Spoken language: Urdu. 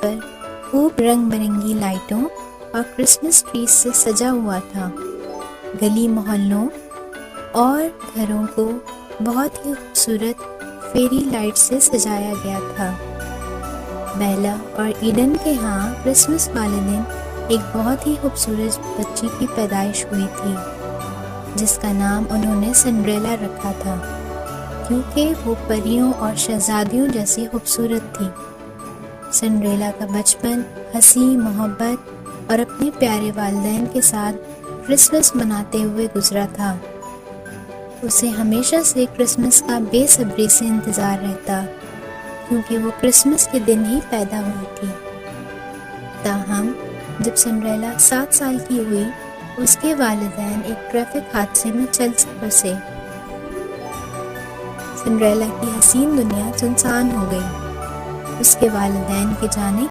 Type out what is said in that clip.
پر خوب رنگ برنگی لائٹوں اور کرسمس ٹریز سے سجا ہوا تھا۔ گلی محلوں اور گھروں کو بہت ہی خوبصورت فیری لائٹ سے سجایا گیا تھا۔ بیلا اور ایڈن کے ہاں کرسمس والے دن ایک بہت ہی خوبصورت بچی کی پیدائش ہوئی تھی، جس کا نام انہوں نے سنڈریلا رکھا تھا، کیونکہ وہ پریوں اور شہزادیوں جیسی خوبصورت تھی۔ سنڈریلا کا بچپن ہنسی، محبت اور اپنے پیارے والدین کے ساتھ کرسمس مناتے ہوئے گزرا تھا۔ اسے ہمیشہ سے کرسمس کا بے صبری سے انتظار رہتا، کیونکہ وہ کرسمس کے دن ہی پیدا ہوئی تھی۔ تاہم جب سنڈریلا 7 سال کی ہوئی، اس کے والدین ایک ٹریفک حادثے میں چل بسے۔ سنڈریلا کی حسین دنیا سنسان ہو گئی۔ اس کے والدین کے جانے